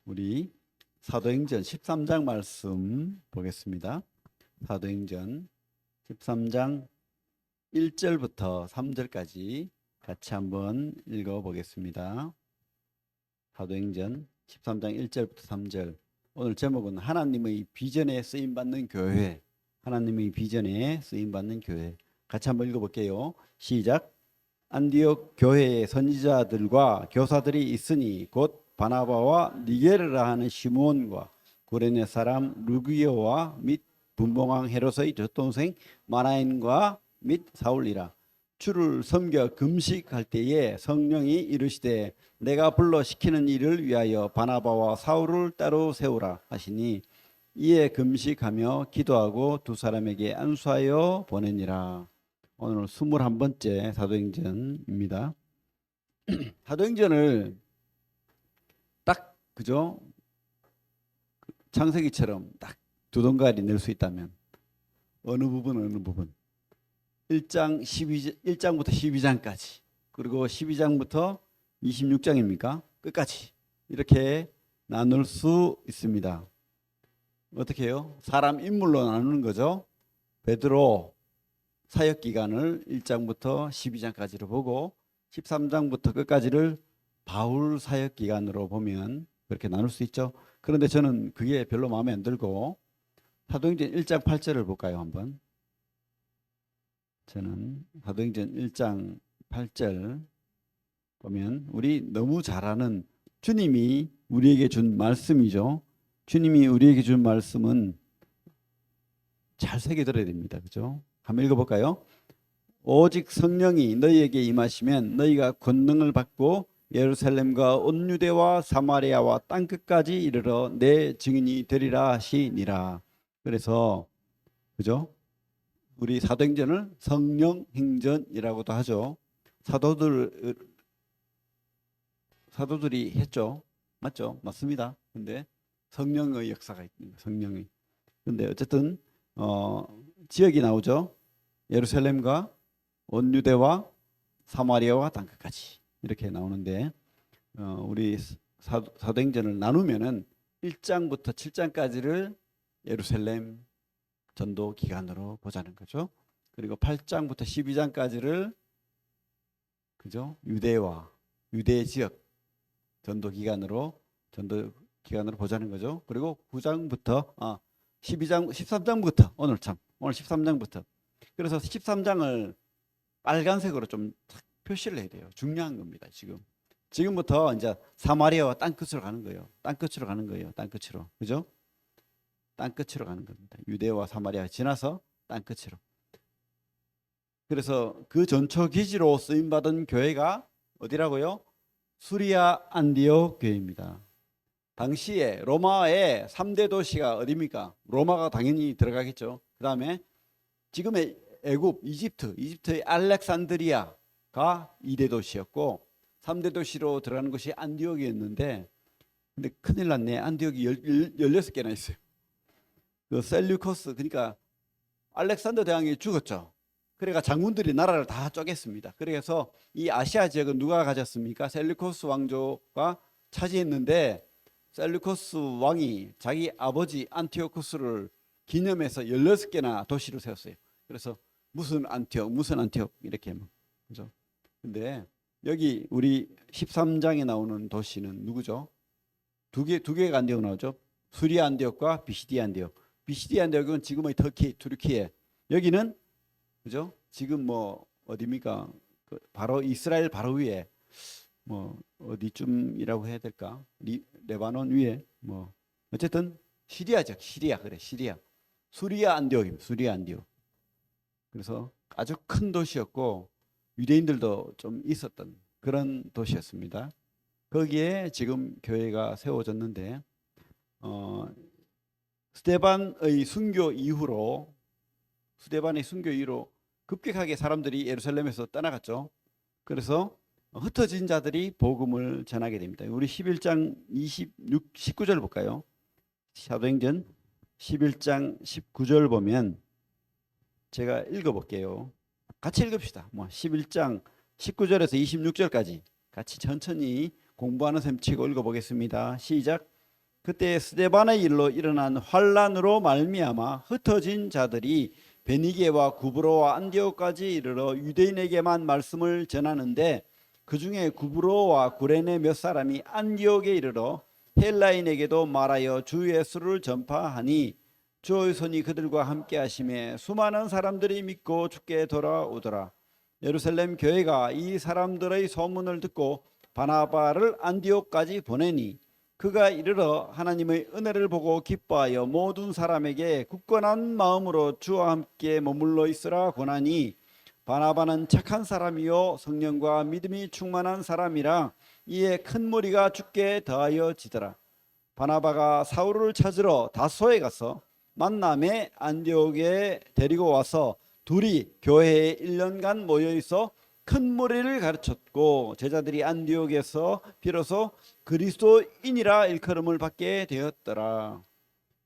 우리 사도행전 13장 말씀 보겠습니다. 사도행전 13장 1절부터 3절까지 같이 한번 읽어 보겠습니다. 사도행전 13장 1절부터 3절. 오늘 제목은 하나님의 비전에 쓰임 받는 교회. 하나님의 비전에 쓰임 받는 교회. 같이 한번 읽어 볼게요. 시작. 안디옥 교회의 선지자들과 교사들이 있으니 곧 바나바와 니게르라 하는 시므온과 구레네 사람 루기오와 및 분봉왕 헤롯의 젖동생 마나엔과 및 사울이라. 주를 섬겨 금식할 때에 성령이 이르시되 내가 불러 시키는 일을 위하여 바나바와 사울을 따로 세우라 하시니 이에 금식하며 기도하고 두 사람에게 안수하여 보내니라. 오늘 21번째 사도행전입니다. 사도행전을 딱 그죠? 창세기처럼 딱 두 동가리 낼 수 있다면 어느 부분 1장부터 12장까지 그리고 12장부터 26장입니까? 끝까지 이렇게 나눌 수 있습니다. 어떻게 해요? 사람 인물로 나누는 거죠. 베드로 사역 기간을 1장부터 12장까지로 보고 13장부터 끝까지를 바울 사역 기간으로 보면 그렇게 나눌 수 있죠. 그런데 저는 그게 별로 마음에 안 들고 사도행전 1장 8절을 볼까요? 한번. 저는 사도행전 1장 8절 보면 우리 너무 잘 아는 주님이 우리에게 준 말씀이죠. 주님이 우리에게 준 말씀은 잘 새겨들어야 됩니다. 그죠? 한번 읽어볼까요? 오직 성령이 너희에게 임하시면 너희가 권능을 받고 예루살렘과 온 유대와 사마리아와 땅끝까지 이르러 내 증인이 되리라 하시니라. 그래서 그죠? 우리 사도행전을 성령 행전이라고도 하죠. 사도들이 했죠. 맞죠? 맞습니다. 근데 성령의 역사가 있습니다. 성령의. 근데 어쨌든 지역이 나오죠. 예루살렘과 온 유대와 사마리아와 땅끝까지 이렇게 나오는데 우리 사도행전을 나누면은 1장부터 7장까지를 예루살렘 전도 기간으로 보자는 거죠. 그리고 8장부터 12장까지를 그죠? 유대 지역 전도 기간으로 보자는 거죠. 그리고 9장부터 13장부터 오늘 13장부터 그래서 13장을 빨간색으로 좀 표시를 해야 돼요. 중요한 겁니다. 지금부터 이제 사마리아와 땅끝으로 가는 거예요. 땅끝으로. 그죠? 땅끝으로 가는 겁니다. 유대와 사마리아 지나서 땅끝으로. 그래서 그 전초 기지로 쓰임 받은 교회가 어디라고요? 수리아 안디옥 교회입니다. 당시에 로마의 3대 도시가 어디입니까? 로마가 당연히 들어가겠죠. 그다음에 지금의 애굽, 이집트의 알렉산드리아가 2대 도시였고 3대 도시로 들어가는 것이 안디옥이었는데 근데 큰일 났네. 안디옥이 16개나 있어요. 그 셀류커스 그러니까 알렉산더 대왕이 죽었죠. 그러니까 장군들이 나라를 다 쪼갰습니다. 그래서 이 아시아 지역은 누가 가졌습니까? 셀류커스 왕조가 차지했는데 셀류커스 왕이 자기 아버지 안티오쿠스를 기념해서 16개나 도시를 세웠어요. 그래서 무슨 안티옥 이렇게 그죠? 근데 여기 우리 13장에 나오는 도시는 누구죠? 두 개가 안디옥 나오죠. 수리아 안디옥과 비시디 안디옥. 비시디 안디옥은 지금의 터키, 투르키에. 여기는 그죠? 지금 뭐 어디입니까? 바로 이스라엘 바로 위에 뭐 어디쯤이라고 해야 될까? 레바논 위에 뭐 어쨌든 시리아죠. 시리아. 수리아 안디옥입니다. 수리아 안디옥. 그래서 아주 큰 도시였고 유대인들도 좀 있었던 그런 도시였습니다. 거기에 지금 교회가 세워졌는데 스데반의 순교 이후로 급격하게 사람들이 예루살렘에서 떠나갔죠. 그래서 흩어진 자들이 복음을 전하게 됩니다. 우리 11장 19절 볼까요? 사도행전 11장 19절 보면 제가 읽어볼게요. 같이 읽읍시다. 11장 19절에서 26절까지 같이 천천히 공부하는 셈 치고 읽어보겠습니다. 시작. 그때 스데반의 일로 일어난 환란으로 말미암아 흩어진 자들이 베니게와 구브로와 안디옥까지 이르러 유대인에게만 말씀을 전하는데 그 중에 구브로와 구레네 몇 사람이 안디옥에 이르러 헬라인에게도 말하여 주 예수를 전파하니 주의 손이 그들과 함께 하심에 수많은 사람들이 믿고 주께 돌아오더라. 예루살렘 교회가 이 사람들의 소문을 듣고 바나바를 안디옥까지 보내니 그가 이르러 하나님의 은혜를 보고 기뻐하여 모든 사람에게 굳건한 마음으로 주와 함께 머물러 있으라 권하니 바나바는 착한 사람이요 성령과 믿음이 충만한 사람이라 이에 큰 무리가 주께 더하여 지더라. 바나바가 사울을 찾으러 다소에 가서 만남에 안디옥에 데리고 와서 둘이 교회에 1년간 모여 있어 큰 무리를 가르쳤고 제자들이 안디옥에서 비로소 그리스도인이라 일컬음을 받게 되었더라.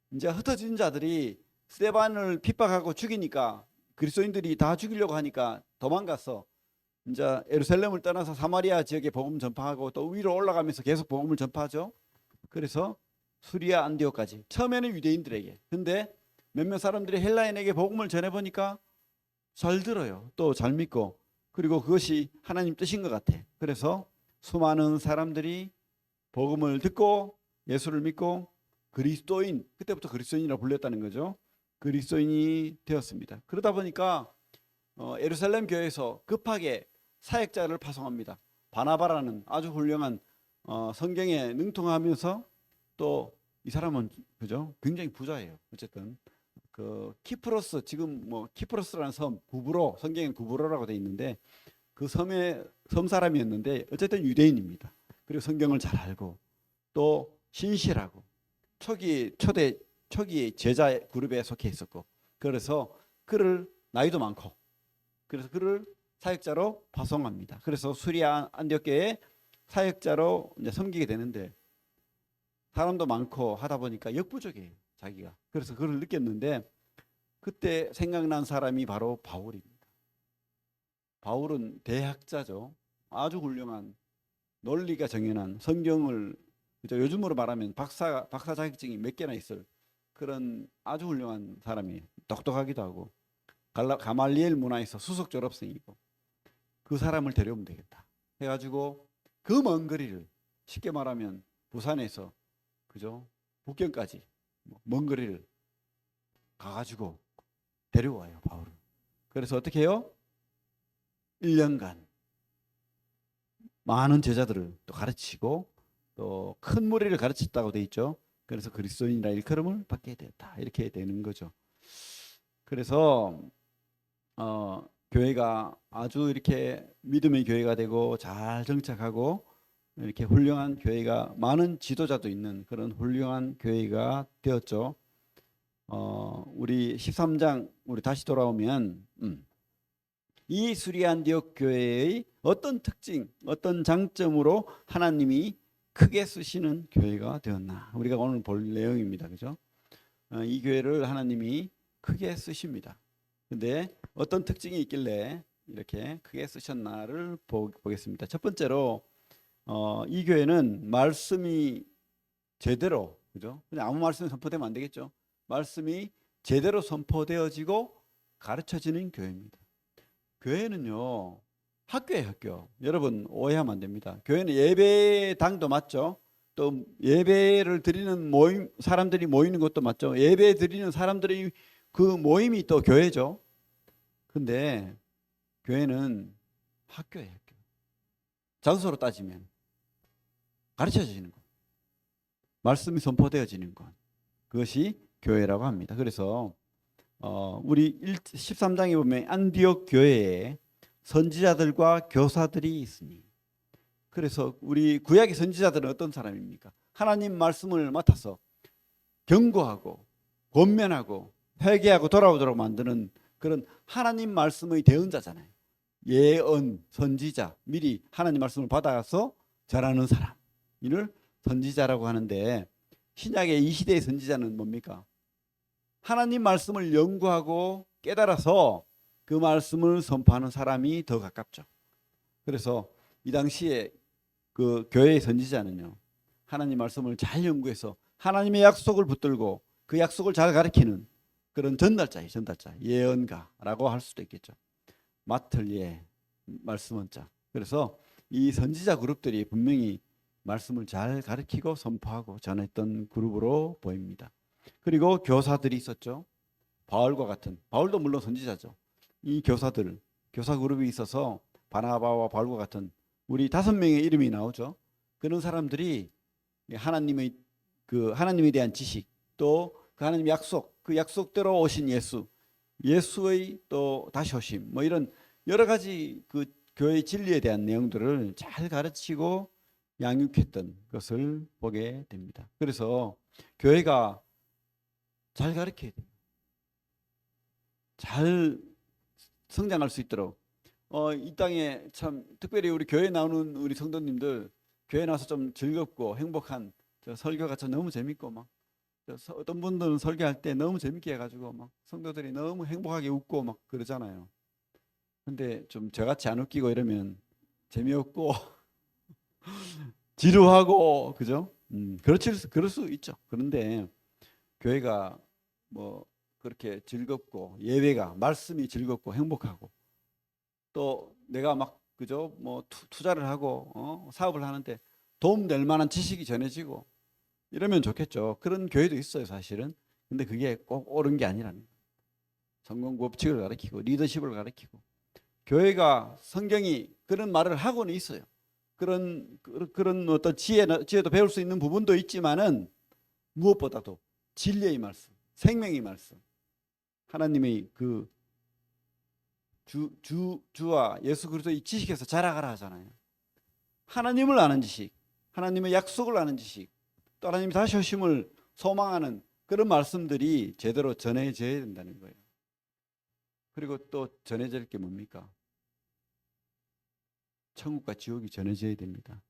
이제 흩어진 자들이 스데반을 핍박하고 죽이니까 그리스도인들이 다 죽이려고 하니까 도망가서 이제 예루살렘을 떠나서 사마리아 지역에 복음 전파하고 또 위로 올라가면서 계속 복음을 전파하죠. 그래서 수리아 안디옥까지 처음에는 유대인들에게, 근데 몇몇 사람들이 헬라인에게 복음을 전해보니까 잘 들어요. 또 잘 믿고, 그리고 그것이 하나님 뜻인 것 같아. 그래서 수많은 사람들이 복음을 듣고 예수를 믿고 그리스도인, 그때부터 그리스도인이라고 불렸다는 거죠. 그리스도인이 되었습니다. 그러다 보니까 예루살렘 교회에서 급하게 사역자를 파송합니다. 바나바라는 아주 훌륭한 성경에 능통하면서 또 이 사람은 그죠? 굉장히 부자예요. 어쨌든 그 키프로스, 지금 뭐 키프로스라는 섬, 구브로, 성경엔 구브로라고 돼 있는데 그 섬의 섬 사람이었는데 어쨌든 유대인입니다. 그리고 성경을 잘 알고 또 신실하고 초기 제자 그룹에 속해 있었고, 그래서 그를 나이도 많고, 그래서 그를 사역자로 파송합니다. 그래서 수리아 안디옥교에 사역자로 이제 섬기게 되는데 사람도 많고 하다 보니까 역부족이에요, 자기가. 그래서 그걸 느꼈는데 그때 생각난 사람이 바로 바울입니다. 바울은 대학자죠. 아주 훌륭한 논리가 정연한 성경을, 그죠? 요즘으로 말하면 박사 자격증이 몇 개나 있을 그런 아주 훌륭한 사람이에요. 똑똑하기도 하고 가말리엘 문화에서 수석 졸업생이고, 그 사람을 데려오면 되겠다 해가지고 그 먼 거리를, 쉽게 말하면 부산에서 그죠? 북경까지 먼 거리를 가가지고 데려와요, 바울을. 그래서 어떻게 해요? 1년간 많은 제자들을 또 가르치고 또 큰 무리를 가르쳤다고 돼 있죠. 그래서 그리스도인이라 일컬음을 받게 되었다, 이렇게 되는 거죠. 그래서 교회가 아주 이렇게 믿음의 교회가 되고 잘 정착하고 이렇게 훌륭한 교회가, 많은 지도자도 있는 그런 훌륭한 교회가 되었죠. 우리 13장 우리 다시 돌아오면 이 수리아 안디옥 교회의 어떤 특징, 어떤 장점으로 하나님이 크게 쓰시는 교회가 되었나, 우리가 오늘 볼 내용입니다. 그죠? 이 교회를 하나님이 크게 쓰십니다. 근데 어떤 특징이 있길래 이렇게 크게 쓰셨나를 보겠습니다. 첫 번째로 이 교회는 말씀이 제대로, 그죠? 그냥 아무 말씀이 선포되면 안 되겠죠. 말씀이 제대로 선포되어지고 가르쳐지는 교회입니다. 교회는요, 학교예요, 학교. 여러분 오해하면 안 됩니다. 교회는 예배당도 맞죠. 또 예배를 드리는 모임, 사람들이 모이는 것도 맞죠. 예배 드리는 사람들이 그 모임이 또 교회죠. 근데 교회는 학교예요, 학교. 장소로 따지면 가르쳐지는 것, 말씀이 선포되어지는 것, 그것이 교회라고 합니다. 그래서 우리 13장에 보면 안디옥 교회에 선지자들과 교사들이 있으니, 그래서 우리 구약의 선지자들은 어떤 사람입니까? 하나님 말씀을 맡아서 경고하고 권면하고 회개하고 돌아오도록 만드는 그런 하나님 말씀의 대언자잖아요. 예언, 선지자, 미리 하나님 말씀을 받아서 전하는 사람, 이를 선지자라고 하는데, 신약의 이 시대의 선지자는 뭡니까? 하나님 말씀을 연구하고 깨달아서 그 말씀을 선포하는 사람이 더 가깝죠. 그래서 이 당시에 그 교회의 선지자는요, 하나님 말씀을 잘 연구해서 하나님의 약속을 붙들고 그 약속을 잘 가르치는 그런 전달자예요. 전달자, 예언가라고 할 수도 있겠죠. 맡을 예, 말씀은 자. 그래서 이 선지자 그룹들이 분명히 말씀을 잘 가르치고 선포하고 전했던 그룹으로 보입니다. 그리고 교사들이 있었죠. 바울과 같은, 바울도 물론 선지자죠. 이 교사들, 교사 그룹이 있어서 바나바와 바울과 같은 우리 5명의 이름이 나오죠. 그런 사람들이 하나님의 하나님에 대한 지식, 또 그 하나님 약속, 그 약속대로 오신 예수, 예수의 또 다시 오심, 뭐 이런 여러 가지 그 교회의 진리에 대한 내용들을 잘 가르치고 양육했던 것을 보게 됩니다. 그래서 교회가 잘 가르쳐야 돼요. 잘 성장할 수 있도록 이 땅에 참 특별히 우리 교회 나오는 우리 성도님들 교회 나와서 좀 즐겁고 행복한 설교가 참 너무 재밌고 막 어떤 분들은 설교할 때 너무 재밌게 해가지고 막 성도들이 너무 행복하게 웃고 막 그러잖아요. 근데 좀 저같이 안 웃기고 이러면 재미없고 지루하고 그죠? 그럴 수 있죠. 그런데 교회가 뭐 그렇게 즐겁고 예배가 말씀이 즐겁고 행복하고 또 내가 막 그죠? 뭐 투자를 하고 사업을 하는데 도움 될 만한 지식이 전해지고 이러면 좋겠죠. 그런 교회도 있어요, 사실은. 근데 그게 꼭 옳은 게 아니라는 거예요. 성공 법칙을 가르치고 리더십을 가르치고 교회가 성경이 그런 말을 하고는 있어요. 그런 어떤 지혜도 배울 수 있는 부분도 있지만은 무엇보다도 진리의 말씀, 생명의 말씀, 하나님의 그 주와 예수 그리스도의 지식에서 자라가라 하잖아요. 하나님을 아는 지식, 하나님의 약속을 아는 지식, 또 하나님이 다시 오심을 소망하는 그런 말씀들이 제대로 전해져야 된다는 거예요. 그리고 또 전해질 게 뭡니까? 천국과 지옥이 전해져야 됩니다.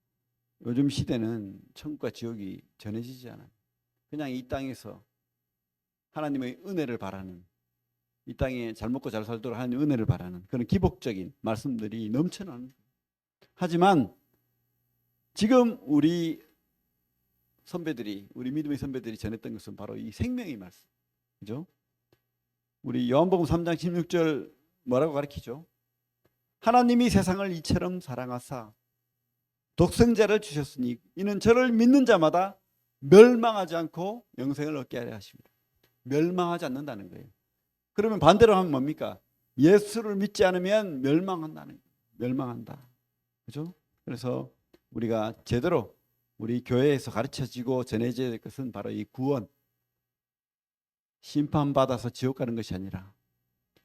요즘 시대는 천국과 지옥이 전해지지 않아요. 그냥 이 땅에서 하나님의 은혜를 바라는, 이 땅에 잘 먹고 잘 살도록 하나님의 은혜를 바라는 그런 기복적인 말씀들이 넘쳐나는 거예요. 하지만 지금 우리 선배들이, 우리 믿음의 선배들이 전했던 것은 바로 이 생명의 말씀. 그죠? 우리 요한복음 3장 16절 뭐라고 가르치죠? 하나님이 세상을 이처럼 사랑하사 독생자를 주셨으니 이는 저를 믿는 자마다 멸망하지 않고 영생을 얻게 하려 하십니다. 멸망하지 않는다는 거예요. 그러면 반대로 하면 뭡니까? 예수를 믿지 않으면 멸망한다는 거예요. 멸망한다. 그죠? 그래서 우리가 제대로 우리 교회에서 가르쳐지고 전해져야 될 것은 바로 이 구원, 심판받아서 지옥 가는 것이 아니라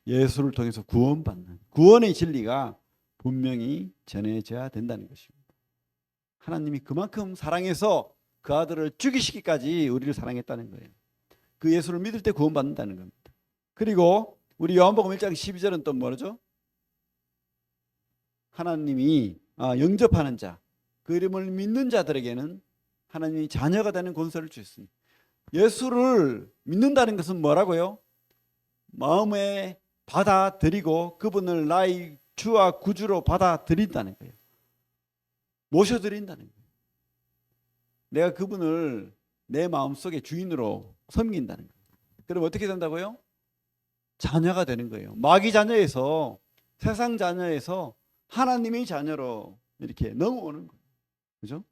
예수를 통해서 구원받는 구원의 진리가 분명히 전해져야 된다는 것입니다. 하나님이 그만큼 사랑해서 그 아들을 죽이시기까지 우리를 사랑했다는 거예요. 그 예수를 믿을 때 구원받는다는 겁니다. 그리고 우리 요한복음 1장 12절은 또 뭐죠? 하나님이 영접하는 자, 그 이름을 믿는 자들에게는 하나님이 자녀가 되는 권세를 주셨습니다. 예수를 믿는다는 것은 뭐라고요? 마음에 받아들이고 그분을 나의 주와 구주로 받아들인다는 거예요. 모셔드린다는 거예요. 내가 그분을 내 마음속에 주인으로 섬긴다는 거예요. 그럼 어떻게 된다고요? 자녀가 되는 거예요. 마귀 자녀에서, 세상 자녀에서 하나님의 자녀로 이렇게 넘어오는 거예요. 그죠?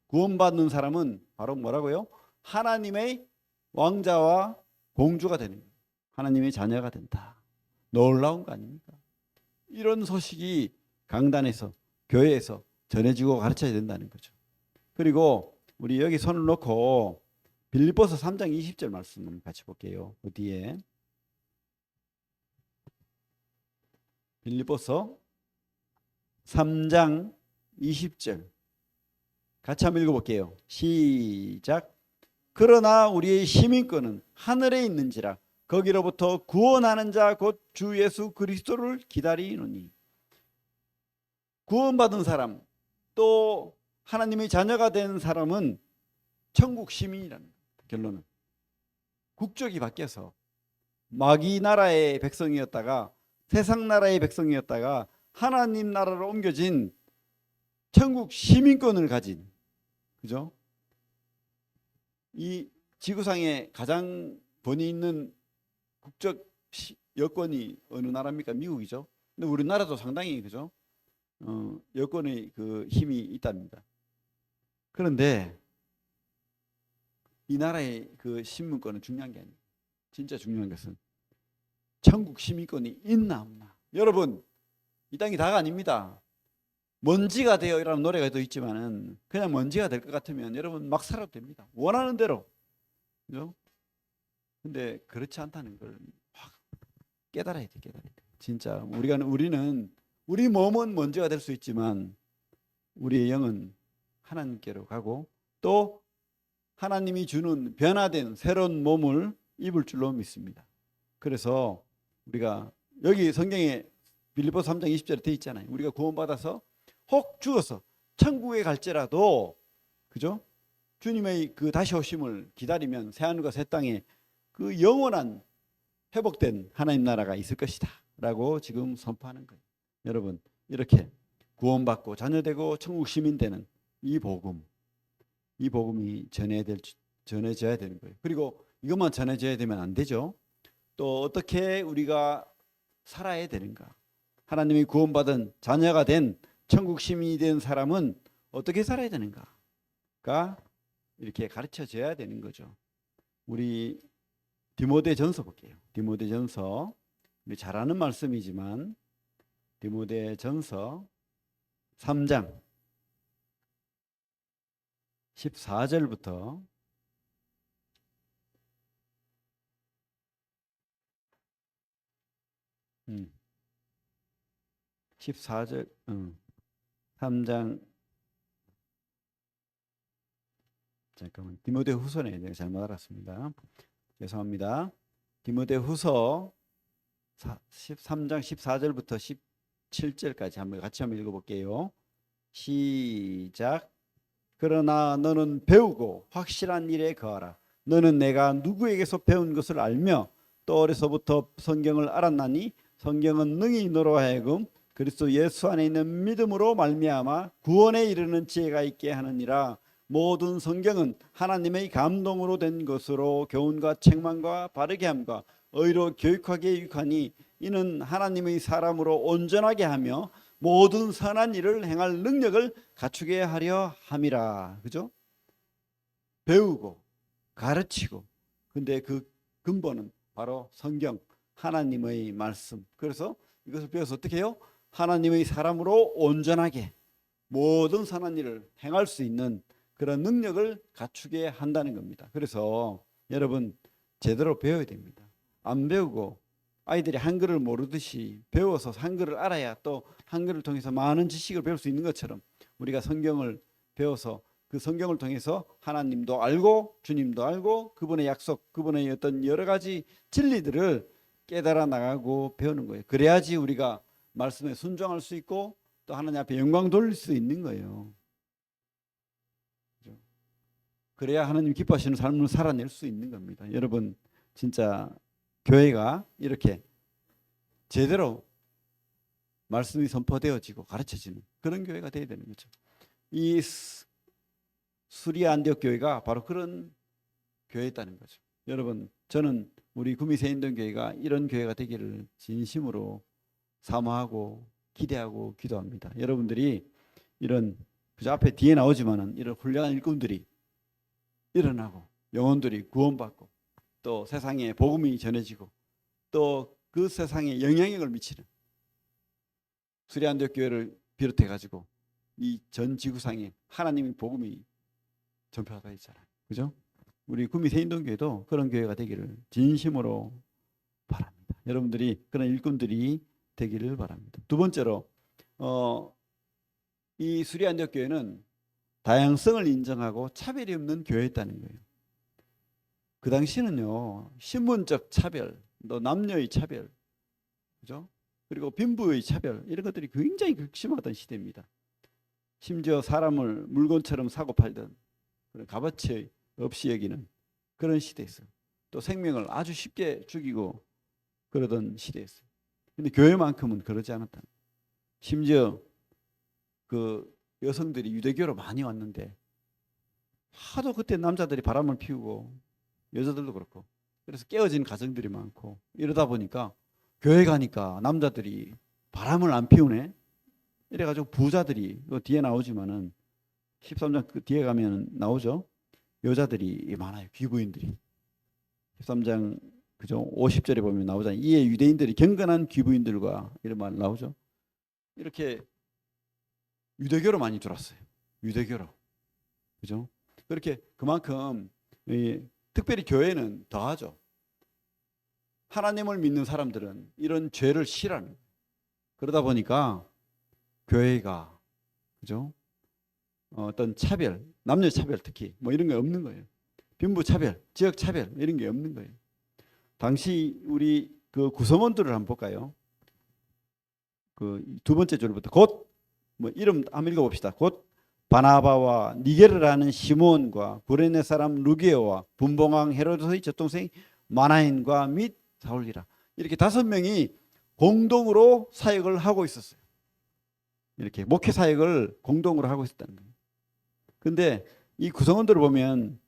구원받는 사람은 바로 뭐라고요? 하나님의 왕자와 공주가 되는 거예요. 하나님의 자녀가 된다. 놀라운 거 아닙니까? 이런 소식이 강단에서, 교회에서 전해지고 가르쳐야 된다는 거죠. 그리고 우리 여기 손을 놓고 빌립보서 3장 20절 말씀 같이 볼게요. 어디에? 빌립보서 3장 20절 같이 한번 읽어볼게요. 시작. 그러나 우리의 시민권은 하늘에 있는지라 거기로부터 구원하는 자 곧 주 예수 그리스도를 기다리노니. 구원받은 사람 또 하나님의 자녀가 된 사람은 천국 시민이라는 거예요. 결론은 국적이 바뀌어서 마귀 나라의 백성이었다가 세상 나라의 백성이었다가 하나님 나라로 옮겨진 천국 시민권을 가진, 그죠? 이 지구상에 가장 번위 있는 국적 여권이 어느 나라입니까? 미국이죠. 근데 우리나라도 상당히 그죠? 여권의 그 힘이 있답니다. 그런데 이 나라의 그 신문권은 중요한 게 아니에요. 진짜 중요한 것은 천국 시민권이 있나 없나. 여러분, 이 땅이 다가 아닙니다. 먼지가 되어라는 노래가 또 있지만은 그냥 먼지가 될 것 같으면 여러분 막 살아도 됩니다. 원하는 대로. 그죠? 근데 그렇지 않다는 걸 확 깨달아야 돼, 깨달아야 돼. 진짜 우리는 우리 몸은 먼지가 될 수 있지만 우리의 영은 하나님께로 가고 또 하나님이 주는 변화된 새로운 몸을 입을 줄로 믿습니다. 그래서 우리가 여기 성경에 빌립보서 3장 20절에 돼 있잖아요. 우리가 구원받아서 혹 죽어서 천국에 갈지라도 그죠? 주님의 그 다시 오심을 기다리면 새 하늘과 새 땅에 그 영원한 회복된 하나님 나라가 있을 것이다 라고 지금 선포하는 거예요. 여러분, 이렇게 구원받고 자녀되고 천국 시민 되는 이 복음이 전해져야 되는 거예요. 그리고 이것만 전해져야 되면 안 되죠. 또 어떻게 우리가 살아야 되는가? 하나님이 구원받은 자녀가 된 천국 시민이 된 사람은 어떻게 살아야 되는가가 이렇게 가르쳐져야 되는 거죠. 우리 디모데전서 볼게요. 디모데전서, 우리 잘 아는 말씀이지만 디모데전서 3장 14절부터 14절 3장 잠깐만 디모데후서네. 내가 잘못 알았습니다. 죄송합니다. 디모데후서 13장 14절부터 17절까지 같이 한번 읽어볼게요. 시작. 그러나 너는 배우고 확실한 일에 거하라. 너는 내가 누구에게서 배운 것을 알며 또 어려서부터 성경을 알았나니 성경은 능히 너로 하여금 그리스도 예수 안에 있는 믿음으로 말미암아 구원에 이르는 지혜가 있게 하느니라. 모든 성경은 하나님의 감동으로 된 것으로 교훈과 책망과 바르게 함과 의로 교육하기에 유익하니 이는 하나님의 사람으로 온전하게 하며 모든 선한 일을 행할 능력을 갖추게 하려 함이라. 그죠? 배우고 가르치고. 근데 그 근본은 바로 성경, 하나님의 말씀. 그래서 이것을 배워서 어떻게 해요? 하나님의 사람으로 온전하게 모든 선한 일을 행할 수 있는 그런 능력을 갖추게 한다는 겁니다. 그래서 여러분 제대로 배워야 됩니다. 안 배우고 아이들이 한글을 모르듯이 배워서 한글을 알아야 또 한글을 통해서 많은 지식을 배울 수 있는 것처럼 우리가 성경을 배워서 그 성경을 통해서 하나님도 알고 주님도 알고 그분의 약속, 그분의 어떤 여러 가지 진리들을 깨달아 나가고 배우는 거예요. 그래야지 우리가 말씀에 순종할 수 있고 또 하나님 앞에 영광 돌릴 수 있는 거예요. 그래야 하나님 기뻐하시는 삶을 살아낼 수 있는 겁니다. 여러분 진짜 교회가 이렇게 제대로 말씀이 선포되어지고 가르쳐지는 그런 교회가 되어야 되는 거죠. 이 수리아 안디옥 교회가 바로 그런 교회였다는 거죠. 여러분 저는 우리 구미새인동교회가 이런 교회가 되기를 진심으로 사모하고 기대하고 기도합니다. 여러분들이 이런 그저 앞에 뒤에 나오지만은 이런 훌륭한 일꾼들이 일어나고 영혼들이 구원받고 또 세상에 복음이 전해지고 또 그 세상에 영향력을 미치는 수리안디옥 교회를 비롯해 가지고 이 전 지구상에 하나님의 복음이 전파가 있잖아요. 그죠? 우리 구미 새인동교회도 그런 교회가 되기를 진심으로 바랍니다. 여러분들이 그런 일꾼들이 되기를 바랍니다. 두 번째로 이 수리안디옥 교회는 다양성을 인정하고 차별이 없는 교회였다는 거예요. 그 당시는요 신분적 차별, 또 남녀의 차별, 그죠? 그리고 빈부의 차별 이런 것들이 굉장히 극심하던 시대입니다. 심지어 사람을 물건처럼 사고 팔던 그런 값어치 없이 여기는 그런 시대였어요. 또 생명을 아주 쉽게 죽이고 그러던 시대였어요. 근데 교회만큼은 그러지 않았다. 심지어 그 여성들이 유대교로 많이 왔는데 하도 그때 남자들이 바람을 피우고 여자들도 그렇고. 그래서 깨어진 가정들이 많고 이러다 보니까 교회 가니까 남자들이 바람을 안 피우네. 이래가지고 부자들이 뒤에 나오지만은 13장 그 뒤에 가면 나오죠. 여자들이 많아요. 귀부인들이. 13장 그죠? 50절에 보면 나오잖아요. 이에 유대인들이 경건한 귀부인들과 이런 말 나오죠. 이렇게 유대교로 많이 들어왔어요. 유대교로. 그죠? 그렇게 그만큼 특별히 교회는 더하죠. 하나님을 믿는 사람들은 이런 죄를 싫어하는 거예요. 그러다 보니까 교회가 그죠? 어떤 차별, 남녀 차별 특히 뭐 이런 게 없는 거예요. 빈부 차별, 지역 차별 이런 게 없는 거예요. 당시 우리 그 구성원들을 한번 볼까요? 그 두 번째 줄부터 곧 뭐 이름 한번 읽어봅시다. 곧 바나바와 니게르라는 시몬과 구레네 사람 루기오와 분봉왕 헤로드의 젖동생 마나인과 및 사울이라. 이렇게 5명이 공동으로 사역을 하고 있었어요. 이렇게 목회 사역을 공동으로 하고 있었다는 거예요. 근데 이 구성원들을 보면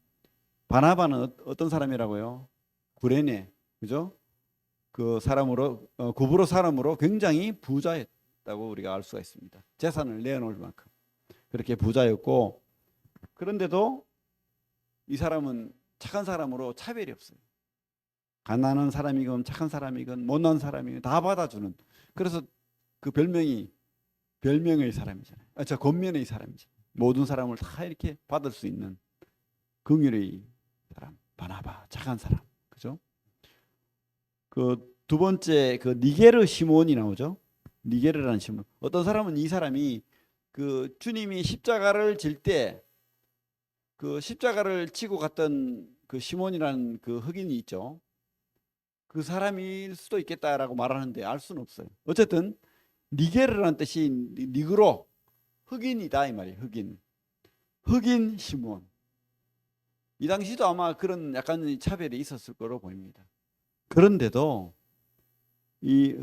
바나바는 어떤 사람이라고요? 구레네, 그죠? 그 사람으로 구브로 사람으로 굉장히 부자였다고 우리가 알 수가 있습니다. 재산을 내어놓을 만큼 그렇게 부자였고, 그런데도 이 사람은 착한 사람으로 차별이 없어요. 가난한 사람이건 착한 사람이건 못난 사람이건 다 받아주는. 그래서 그 별명이 별명의 사람이잖아요. 저 권면의 사람이잖아요. 모든 사람을 다 이렇게 받을 수 있는 긍휼의 사람, 바나바, 착한 사람, 그죠? 그 두 번째 그 니게르 시몬이 나오죠. 니게르라는 시몬. 어떤 사람은 이 사람이 그 주님이 십자가를 질 때 그 십자가를 지고 갔던 그 시몬이라는 그 흑인이 있죠. 그 사람일 수도 있겠다라고 말하는데 알 수는 없어요. 어쨌든 니게르라는 뜻이 니그로 흑인이다 이 말이에요. 흑인 시몬. 이 당시도 아마 그런 약간 차별이 있었을 거로 보입니다. 그런데도 이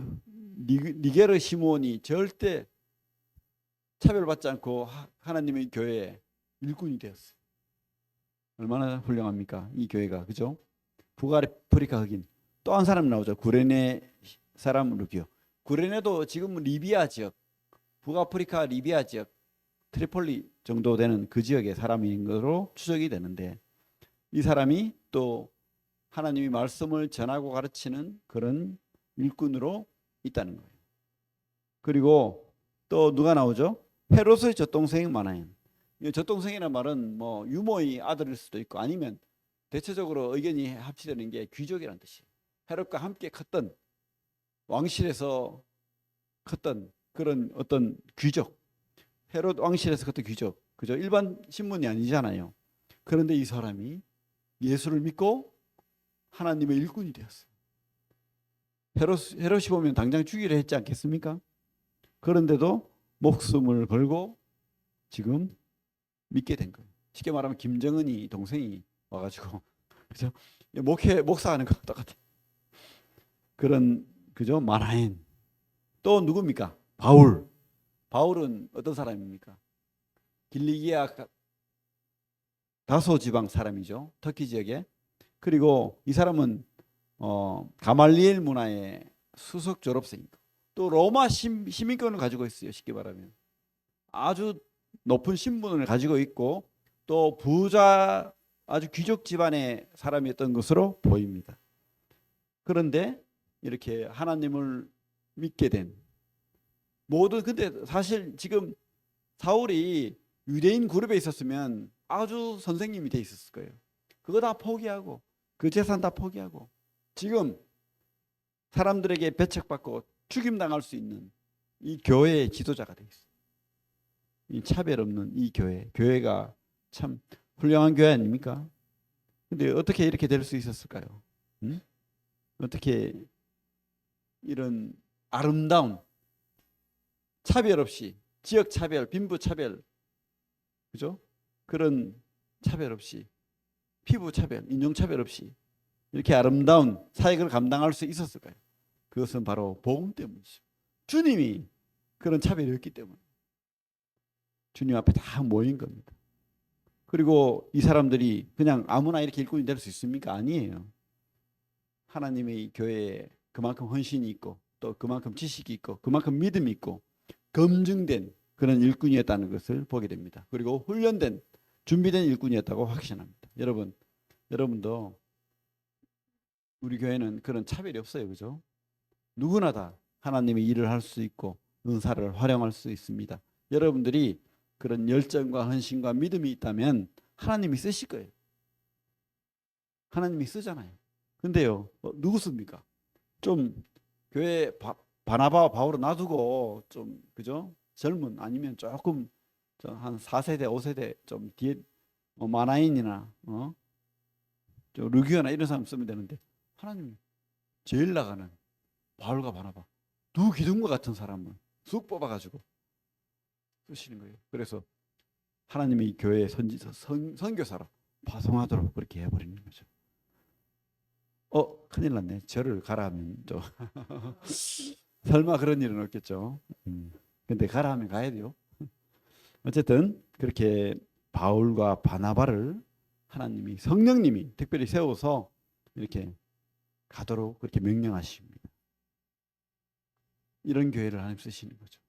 니게르 시몬이 절대 차별받지 않고 하나님의 교회의 일꾼이 되었어요. 얼마나 훌륭합니까? 이 교회가. 그죠? 북아프리카 흑인. 또 한 사람 나오죠. 구레네 사람 루기오. 구레네도 지금 리비아 지역, 북아프리카 리비아 지역, 트리폴리 정도 되는 그 지역의 사람인 것으로 추정이 되는데, 이 사람이 또 하나님의 말씀을 전하고 가르치는 그런 일꾼으로 있다는 거예요. 그리고 또 누가 나오죠? 헤롯의 젖동생 마나인. 젖동생이라는 말은 뭐 유모의 아들일 수도 있고 아니면 대체적으로 의견이 합치되는 게 귀족이라는 뜻이에요. 헤롯과 함께 컸던 왕실에서 컸던 그런 어떤 귀족. 헤롯 왕실에서 컸던 귀족. 그죠? 일반 신분이 아니잖아요. 그런데 이 사람이 예수를 믿고 하나님의 일꾼이 되었어요. 헤롯이 보면 당장 죽이려 했지 않겠습니까? 그런데도 목숨을 걸고 지금 믿게 된 거예요. 쉽게 말하면 김정은이 동생이 와가지고 그죠? 목사하는 거 똑같아. 그런 그죠? 마나엔. 또 누굽니까? 바울은 어떤 사람입니까? 길리기아 다소 지방 사람이죠. 터키 지역에. 그리고 이 사람은 가말리엘 문화의 수석 졸업생이고 또 로마 시민권을 가지고 있어요. 쉽게 말하면 아주 높은 신분을 가지고 있고 또 부자 아주 귀족 집안의 사람이었던 것으로 보입니다. 그런데 이렇게 하나님을 믿게 된 모든, 근데 사실 지금 사울이 유대인 그룹에 있었으면 아주 선생님이 돼 있었을 거예요. 그거 다 포기하고 그 재산 다 포기하고 지금 사람들에게 배척받고 죽임당할 수 있는 이 교회의 지도자가 돼 있어요. 이 차별 없는 이 교회가 참 훌륭한 교회 아닙니까? 근데 어떻게 이렇게 될 수 있었을까요? 응? 어떻게 이런 아름다운 차별 없이 지역 차별, 빈부 차별, 그죠? 그런 차별 없이 피부 차별, 인종 차별 없이 이렇게 아름다운 사역을 감당할 수 있었을까요? 그것은 바로 복음 때문이죠. 주님이 그런 차별이 없기 때문에 주님 앞에 다 모인 겁니다. 그리고 이 사람들이 그냥 아무나 이렇게 일꾼이 될 수 있습니까? 아니에요. 하나님의 교회에 그만큼 헌신이 있고 또 그만큼 지식이 있고 그만큼 믿음이 있고 검증된 그런 일꾼이었다는 것을 보게 됩니다. 그리고 훈련된 준비된 일꾼이었다고 확신합니다. 여러분도 우리 교회는 그런 차별이 없어요. 그죠? 누구나 다 하나님의 일을 할 수 있고 은사를 활용할 수 있습니다. 여러분들이 그런 열정과 헌신과 믿음이 있다면 하나님이 쓰실 거예요. 하나님이 쓰잖아요. 근데요, 누구 씁니까? 좀 교회 바나바와 바울을 놔두고 좀 그죠? 젊은 아니면 조금 한 4세대, 5세대 좀 뒤에 마나인이나 르기오나 이런 사람 쓰면 되는데 하나님이 제일 나가는 바울과 바나바 두 기둥과 같은 사람을 쑥 뽑아가지고 쓰시는 거예요. 그래서 하나님이 교회의 선교사로 파송하도록 그렇게 해버리는 거죠. 큰일 났네. 저를 가라 하면 또 설마 그런 일은 없겠죠. 근데 가라 하면 가야 돼요. 어쨌든 그렇게 바울과 바나바를 하나님이 성령님이 특별히 세워서 이렇게 가도록 그렇게 명령하십니다. 이런 교회를 하나님 쓰시는 거죠.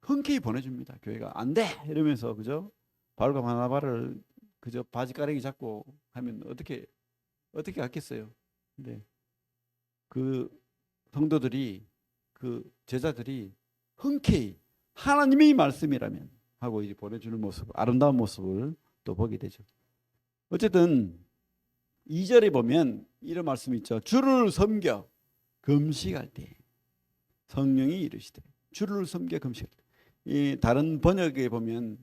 흔쾌히 보내줍니다. 교회가 안 돼 이러면서 그죠? 바울과 바나바를 그저 바지가랑이 잡고 하면 어떻게 갔겠어요? 근데 그 성도들이 그 제자들이 흔쾌히 하나님의 말씀이라면 하고 이제 보내주는 모습, 아름다운 모습을 또 보게 되죠. 어쨌든 2절에 보면 이런 말씀이 있죠. 주를 섬겨 금식할 때 성령이 이르시되 주를 섬겨 금식할 때. 이 다른 번역에 보면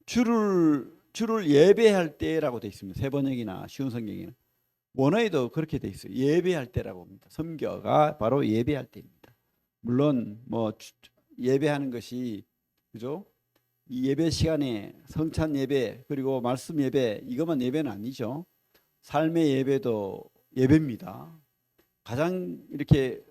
주를 예배할 때라고 되어 있습니다. 새 번역이나 쉬운 성경에는 원어에도 그렇게 되어 있어요. 예배할 때라고 합니다. 섬겨가 바로 예배할 때입니다. 물론 뭐 예배하는 것이 그죠? 이 예배 시간에 성찬 예배 그리고 말씀 예배 이것만 예배는 아니죠. 삶의 예배도 예배입니다. 가장 이렇게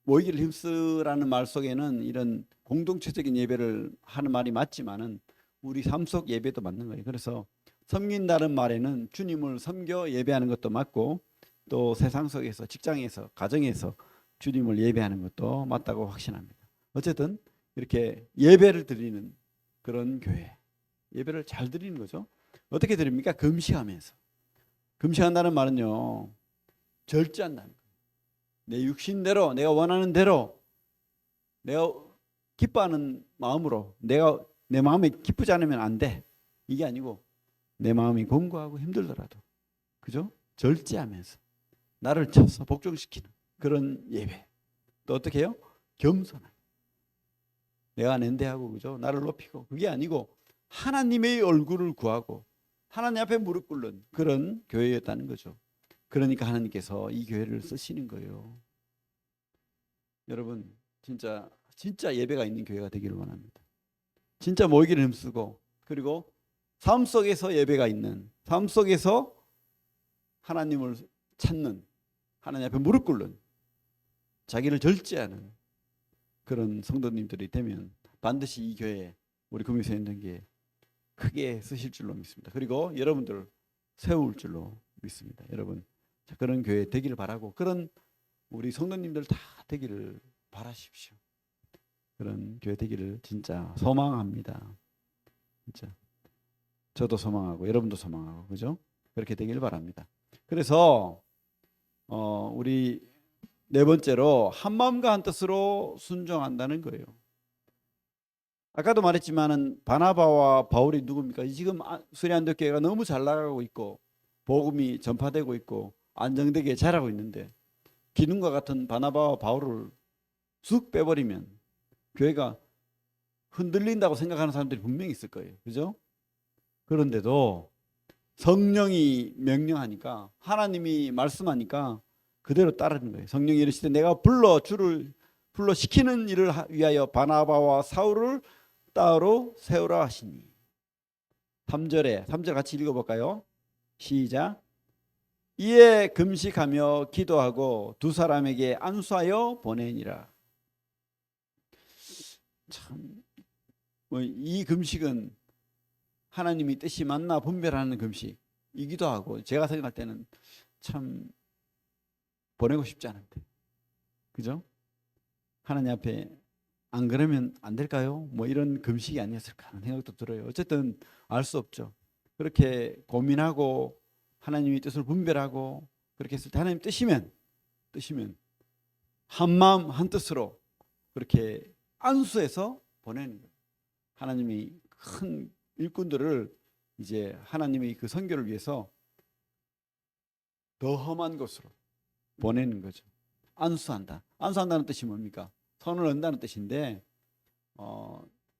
모이기를 힘쓰라는 말 속에는 이런 공동체적인 예배를 하는 말이 맞지만은 우리 삶 속 예배도 맞는 거예요. 그래서 섬긴다는 말에는 주님을 섬겨 예배하는 것도 맞고 또 세상 속에서 직장에서 가정에서 주님을 예배하는 것도 맞다고 확신합니다. 어쨌든 이렇게 예배를 드리는 그런 교회, 예배를 잘 드리는 거죠. 어떻게 드립니까? 금식하면서. 금식한다는 말은요, 절제한다는 거예요. 내 육신대로 내가 원하는 대로 내가 기뻐하는 마음으로 내 마음이 기쁘지 않으면 안 돼. 이게 아니고 내 마음이 공고하고 힘들더라도 그죠? 절제하면서 나를 쳐서 복종시키는 그런 예배. 또 어떻게 해요? 겸손하게 내가 낸대하고 그죠? 나를 높이고 그게 아니고 하나님의 얼굴을 구하고 하나님 앞에 무릎 꿇는 그런 교회였다는 거죠. 그러니까 하나님께서 이 교회를 쓰시는 거예요. 여러분 진짜 예배가 있는 교회가 되기를 원합니다. 진짜 모이기를 힘쓰고 그리고 삶 속에서 예배가 있는 삶 속에서 하나님을 찾는 하나님 앞에 무릎 꿇는 자기를 절제하는 그런 성도님들이 되면 반드시 이 교회에 우리 금융세연단계에 크게 쓰실 줄로 믿습니다. 그리고 여러분들을 세울 줄로 믿습니다. 여러분 그런 교회 되기를 바라고 그런 우리 성도님들 다 되기를 바라십시오. 그런 교회 되기를 진짜 소망합니다. 진짜 저도 소망하고 여러분도 소망하고 그죠? 그렇게 되기를 바랍니다. 그래서 우리 네 번째로 한 마음과 한 뜻으로 순종한다는 거예요. 아까도 말했지만은 바나바와 바울이 누굽니까? 지금 수리안독 교회가 너무 잘 나가고 있고 복음이 전파되고 있고 안정되게 자라고 있는데 기둥과 같은 바나바와 바울을 쑥 빼버리면 교회가 흔들린다고 생각하는 사람들이 분명히 있을 거예요. 그죠? 그런데도 성령이 명령하니까 하나님이 말씀하니까 그대로 따르는 거예요. 성령이 이르시되 내가 주를 불러 시키는 일을 위하여 바나바와 사울을 따로 세우라 하시니. 3절 같이 읽어볼까요? 시작. 이에 금식하며 기도하고 두 사람에게 안수하여 보내니라. 참, 이 금식은 하나님이 뜻이 맞나 분별하는 금식이기도 하고, 제가 생각할 때는 참 보내고 싶지 않은데, 그죠? 하나님 앞에 안 그러면 안 될까요? 뭐 이런 금식이 아니었을까 하는 생각도 들어요. 어쨌든 알 수 없죠. 그렇게 고민하고 하나님의 뜻을 분별하고 그렇게 했을 때 하나님 뜻이면 한 마음 한 뜻으로 그렇게 안수해서 보내는 거예요. 하나님이 큰 일꾼들을 이제 하나님의 그 선교를 위해서 더 험한 곳으로 보내는 거죠. 안수한다. 안수한다는 뜻이 뭡니까? 선을 얻는다는 뜻인데,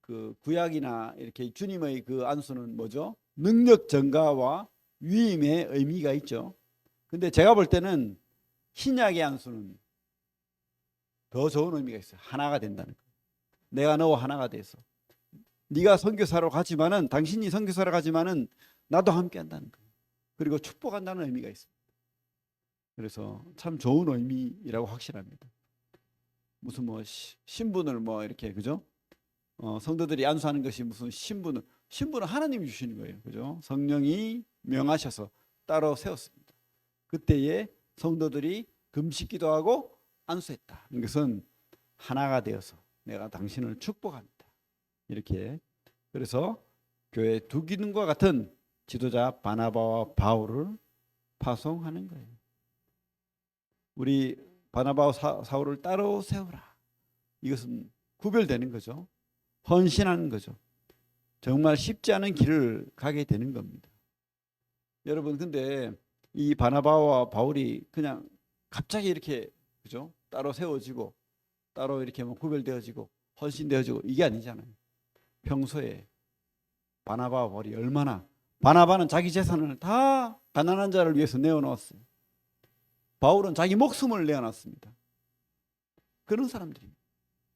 그 구약이나 이렇게 주님의 그 안수는 뭐죠? 능력 증가와 위임의 의미가 있죠. 근데 제가 볼 때는 신약의 안수는 더 좋은 의미가 있어요. 하나가 된다는 거. 내가 너와 하나가 돼서 네가 선교사로 가지만은, 당신이 선교사로 가지만은 나도 함께 한다는 거예요. 그리고 축복한다는 의미가 있습니다. 그래서 참 좋은 의미라고 확신합니다. 무슨 뭐 신분을 뭐 이렇게, 그죠? 성도들이 안수하는 것이 무슨 신분은 하나님이 주시는 거예요. 그죠? 성령이 명하셔서 따로 세웠습니다. 그때에 성도들이 금식기도 하고 안수했다. 이것은 하나가 되어서 내가 당신을 축복합니다. 이렇게. 그래서 교회 두 기능과 같은 지도자 바나바와 바울을 파송하는 거예요. 우리 바나바와 사울을 따로 세우라. 이것은 구별되는 거죠. 헌신하는 거죠. 정말 쉽지 않은 길을 가게 되는 겁니다. 여러분, 근데 이 바나바와 바울이 그냥 갑자기 이렇게, 그죠? 따로 세워지고 따로 이렇게 뭐 구별되어지고 헌신되어지고 이게 아니잖아요. 평소에 바나바와 바울이 얼마나, 바나바는 자기 재산을 다 가난한 자를 위해서 내어놓았어요. 바울은 자기 목숨을 내어놨습니다. 그런 사람들이.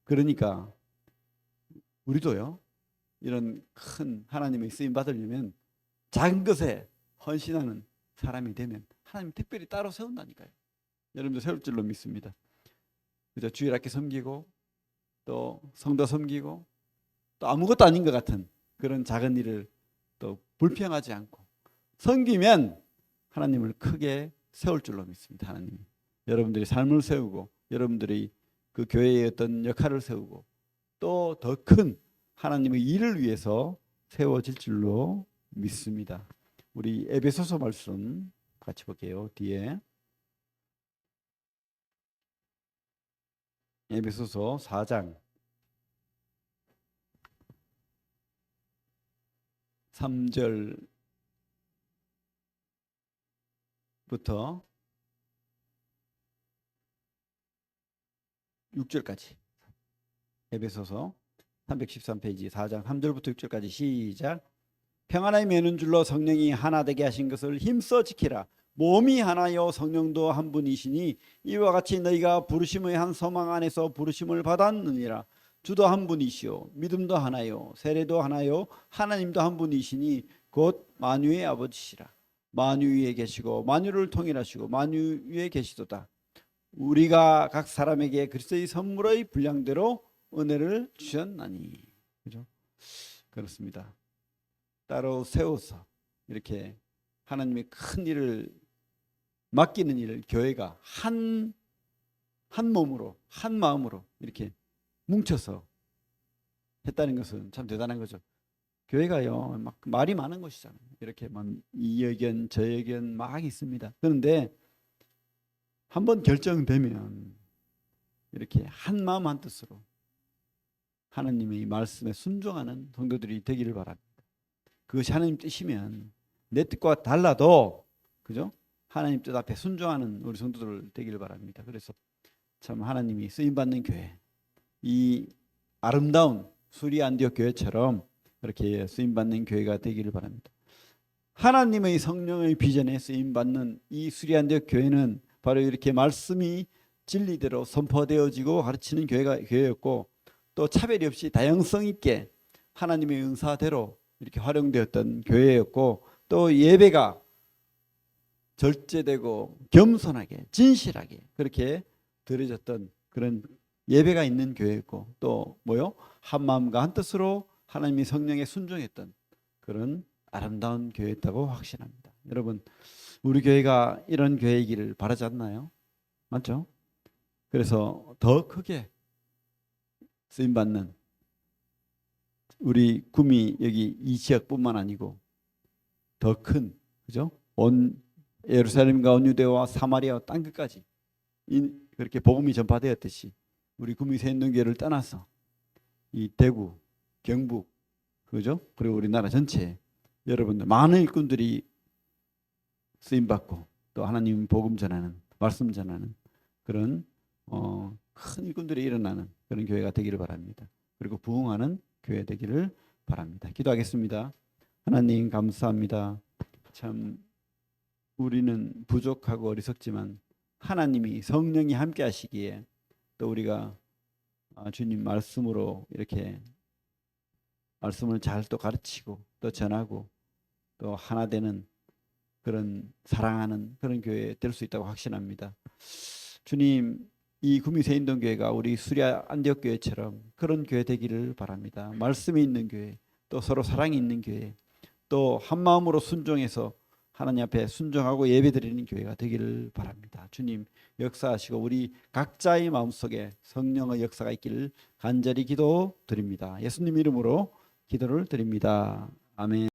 그러니까 우리도요, 이런 큰 하나님의 쓰임 받으려면 작은 것에 헌신하는 사람이 되면 하나님 특별히 따로 세운다니까요. 여러분도 세울 줄로 믿습니다. 그저 주일학교 섬기고 또 성도 섬기고 또 아무것도 아닌 것 같은 그런 작은 일을 또 불평하지 않고 섬기면 하나님을 크게 세울 줄로 믿습니다. 하나님이 여러분들이 삶을 세우고 여러분들이 그 교회의 어떤 역할을 세우고 또 더 큰 하나님의 일을 위해서 세워질 줄로 믿습니다. 우리 에베소서 말씀 같이 볼게요. 뒤에 에베소서 4장 3절부터 6절까지. 에베소서 313페이지 4장 3절부터 6절까지 시작. 평안의 매는 줄로 성령이 하나 되게 하신 것을 힘써 지키라. 몸이 하나요 성령도 한 분이시니 이와 같이 너희가 부르심의 한 소망 안에서 부르심을 받았느니라. 주도 한 분이시요 믿음도 하나요 세례도 하나요 하나님도 한 분이시니 곧 만유의 아버지시라. 만유 위에 계시고 만유를 통일하시고 만유 위에 계시도다. 우리가 각 사람에게 그리스도의 선물의 분량대로 은혜를 주셨나니. 그죠? 그렇습니다. 따로 세워서 이렇게 하나님의 큰 일을 맡기는 일을 교회가 한 몸으로 한 마음으로 이렇게 뭉쳐서 했다는 것은 참 대단한 거죠. 교회가요 막 말이 많은 것이잖아요. 이렇게 막 이 의견 저 의견 막 있습니다. 그런데 한번 결정되면 이렇게 한 마음 한 뜻으로 하나님의 말씀에 순종하는 성도들이 되기를 바랍니다. 그것이 하나님 뜻이면 내 뜻과 달라도, 그죠? 하나님 뜻 앞에 순종하는 우리 성도들 되기를 바랍니다. 그래서 참 하나님이 쓰임 받는 교회, 이 아름다운 수리 안디옥 교회처럼 그렇게 쓰임 받는 교회가 되기를 바랍니다. 하나님의 성령의 비전에 쓰임 받는 이 수리 안디옥 교회는 바로 이렇게 말씀이 진리대로 선포되어지고 가르치는 교회였고, 또 차별이 없이 다양성 있게 하나님의 은사대로 이렇게 활용되었던 교회였고, 또 예배가 절제되고 겸손하게 진실하게 그렇게 드려졌던 그런 예배가 있는 교회였고, 또 뭐요? 한 마음과 한 뜻으로 하나님의 성령에 순종했던 그런 아름다운 교회였다고 확신합니다. 여러분, 우리 교회가 이런 교회이기를 바라지 않나요? 맞죠? 그래서 더 크게 쓰임 받는 우리 구미 여기 이 지역뿐만 아니고 더 큰, 그죠? 온 예루살렘과 온 유대와 사마리아 땅 끝까지 그렇게 복음이 전파되었듯이 우리 구미 새인동교회를 떠나서 이 대구, 경북, 그죠? 그리고 우리나라 전체 여러분들 많은 일꾼들이 쓰임 받고 또 하나님 복음 전하는 말씀 전하는 그런 큰 일꾼들이 일어나는 그런 교회가 되기를 바랍니다. 그리고 부흥하는 교회 되기를 바랍니다. 기도하겠습니다. 하나님 감사합니다. 참 우리는 부족하고 어리석지만 하나님이 성령이 함께 하시기에 또 우리가 주님 말씀으로 이렇게 말씀을 잘 또 가르치고 또 전하고 또 하나 되는 그런 사랑하는 그런 교회 될 수 있다고 확신합니다. 주님, 이 구미 새인동교회가 우리 수리아 안디옥 교회처럼 그런 교회 되기를 바랍니다. 말씀이 있는 교회, 또 서로 사랑이 있는 교회, 또 한 마음으로 순종해서 하나님 앞에 순종하고 예배드리는 교회가 되기를 바랍니다. 주님 역사하시고 우리 각자의 마음속에 성령의 역사가 있기를 간절히 기도드립니다. 예수님 이름으로 기도를 드립니다. 아멘.